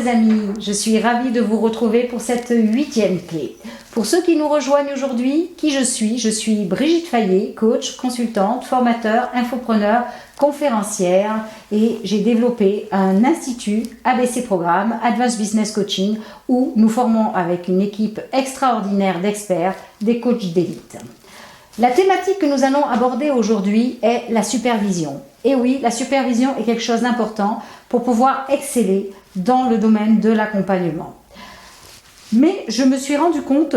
les amis, je suis ravie de vous retrouver pour cette 8e clé. Pour ceux qui nous rejoignent aujourd'hui, qui je suis Brigitte Fayet, coach, consultante, formateur, infopreneur, conférencière et j'ai développé un institut ABC Programme, Advanced Business Coaching, où nous formons avec une équipe extraordinaire d'experts des coachs d'élite. La thématique que nous allons aborder aujourd'hui est la supervision. Et oui, la supervision est quelque chose d'important pour pouvoir exceller dans le domaine de l'accompagnement. Mais je me suis rendu compte,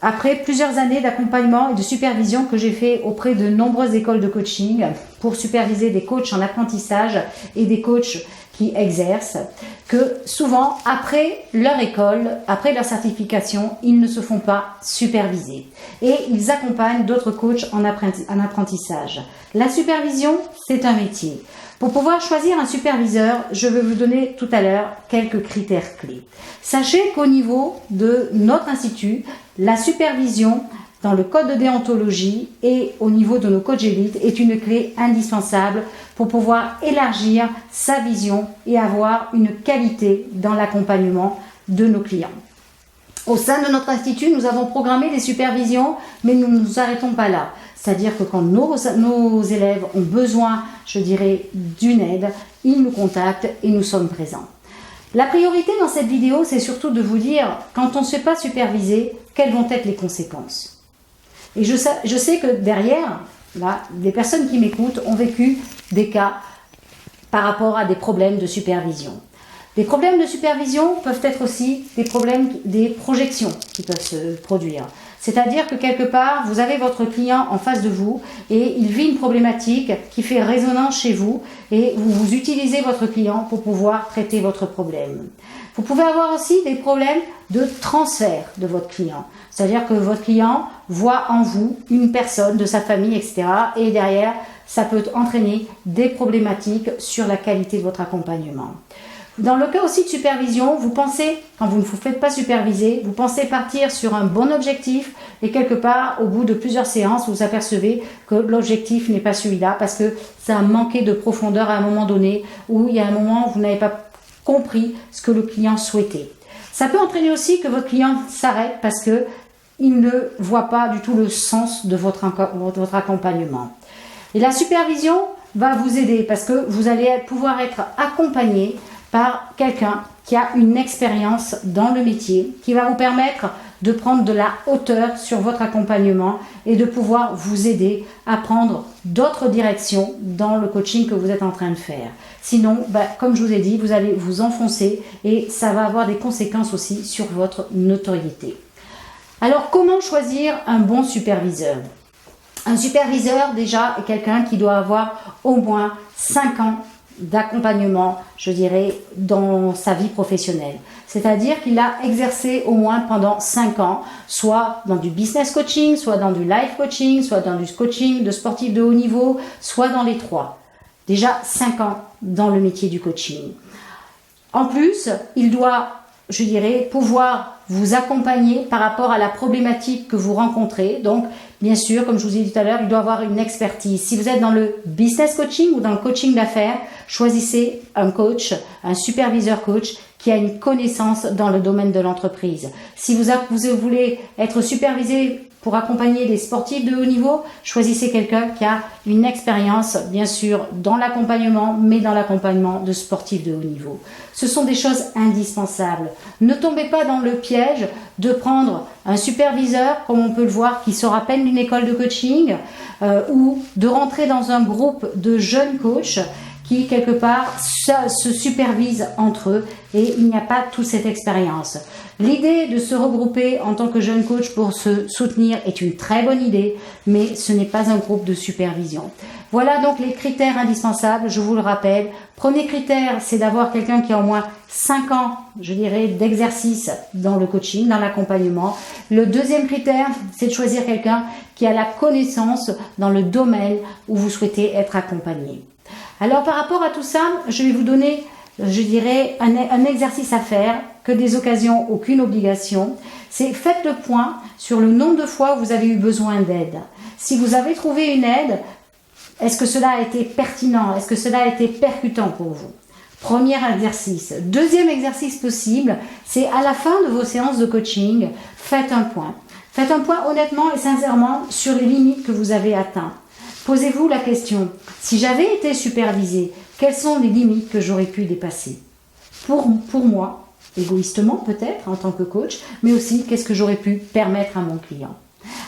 après plusieurs années d'accompagnement et de supervision que j'ai fait auprès de nombreuses écoles de coaching pour superviser des coachs en apprentissage et des coachs qui exercent, que souvent, après leur école, après leur certification, ils ne se font pas superviser. Et ils accompagnent d'autres coachs en apprentissage. La supervision, c'est un métier. Pour pouvoir choisir un superviseur, je vais vous donner tout à l'heure quelques critères clés. Sachez qu'au niveau de notre institut, la supervision dans le code de déontologie et au niveau de nos coachs élites est une clé indispensable pour pouvoir élargir sa vision et avoir une qualité dans l'accompagnement de nos clients. Au sein de notre institut, nous avons programmé des supervisions, mais nous ne nous arrêtons pas là. C'est-à-dire que quand nos élèves ont besoin, je dirais, d'une aide, ils nous contactent et nous sommes présents. La priorité dans cette vidéo, c'est surtout de vous dire, quand on ne se fait pas superviser, quelles vont être les conséquences. Et je sais que derrière, là, des personnes qui m'écoutent ont vécu des cas par rapport à des problèmes de supervision. Les problèmes de supervision peuvent être aussi des projections qui peuvent se produire. C'est-à-dire que quelque part, vous avez votre client en face de vous et il vit une problématique qui fait résonance chez vous et vous utilisez votre client pour pouvoir traiter votre problème. Vous pouvez avoir aussi des problèmes de transfert de votre client. C'est-à-dire que votre client voit en vous une personne de sa famille, etc. Et derrière, ça peut entraîner des problématiques sur la qualité de votre accompagnement. Dans le cas aussi de supervision, vous pensez, quand vous ne vous faites pas superviser, vous pensez partir sur un bon objectif et quelque part, au bout de plusieurs séances, vous apercevez que l'objectif n'est pas celui-là parce que ça a manqué de profondeur à un moment donné ou il y a un moment où vous n'avez pas compris ce que le client souhaitait. Ça peut entraîner aussi que votre client s'arrête parce que il ne voit pas du tout le sens de votre accompagnement. Et la supervision va vous aider parce que vous allez pouvoir être accompagné par quelqu'un qui a une expérience dans le métier, qui va vous permettre de prendre de la hauteur sur votre accompagnement et de pouvoir vous aider à prendre d'autres directions dans le coaching que vous êtes en train de faire. Sinon, comme je vous ai dit, vous allez vous enfoncer et ça va avoir des conséquences aussi sur votre notoriété. Alors, comment choisir un bon superviseur ? Un superviseur, déjà, est quelqu'un qui doit avoir au moins 5 ans d'accompagnement, je dirais, dans sa vie professionnelle. C'est-à-dire qu'il a exercé au moins pendant 5 ans, soit dans du business coaching, soit dans du life coaching, soit dans du coaching de sportifs de haut niveau, soit dans les 3. Déjà 5 ans dans le métier du coaching. En plus, il doit, je dirais, pouvoir vous accompagner par rapport à la problématique que vous rencontrez. Donc, bien sûr, comme je vous ai dit tout à l'heure, il doit avoir une expertise. Si vous êtes dans le business coaching ou dans le coaching d'affaires, choisissez un coach, un superviseur coach qui a une connaissance dans le domaine de l'entreprise. Si vous voulez être supervisé pour accompagner des sportifs de haut niveau, choisissez quelqu'un qui a une expérience, bien sûr, dans l'accompagnement, mais dans l'accompagnement de sportifs de haut niveau. Ce sont des choses indispensables. Ne tombez pas dans le piège de prendre un superviseur, comme on peut le voir, qui sort à peine d'une école de coaching, ou de rentrer dans un groupe de jeunes coachs qui, quelque part, se supervisent entre eux et il n'y a pas toute cette expérience. L'idée de se regrouper en tant que jeune coach pour se soutenir est une très bonne idée, mais ce n'est pas un groupe de supervision. Voilà donc les critères indispensables, je vous le rappelle. Premier critère, c'est d'avoir quelqu'un qui a au moins 5 ans, je dirais, d'exercice dans le coaching, dans l'accompagnement. Le deuxième critère, c'est de choisir quelqu'un qui a la connaissance dans le domaine où vous souhaitez être accompagné. Alors par rapport à tout ça, je vais vous donner, je dirais, un exercice à faire, que des occasions, aucune obligation. C'est faites le point sur le nombre de fois où vous avez eu besoin d'aide. Si vous avez trouvé une aide, est-ce que cela a été pertinent? Est-ce que cela a été percutant pour vous? Premier exercice. Deuxième exercice possible, c'est à la fin de vos séances de coaching, faites un point. Faites un point honnêtement et sincèrement sur les limites que vous avez atteintes. Posez-vous la question, si j'avais été supervisée, quelles sont les limites que j'aurais pu dépasser? Pour moi, égoïstement peut-être en tant que coach, mais aussi qu'est-ce que j'aurais pu permettre à mon client.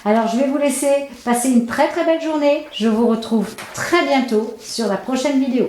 Alors je vais vous laisser passer une très très belle journée. Je vous retrouve très bientôt sur la prochaine vidéo.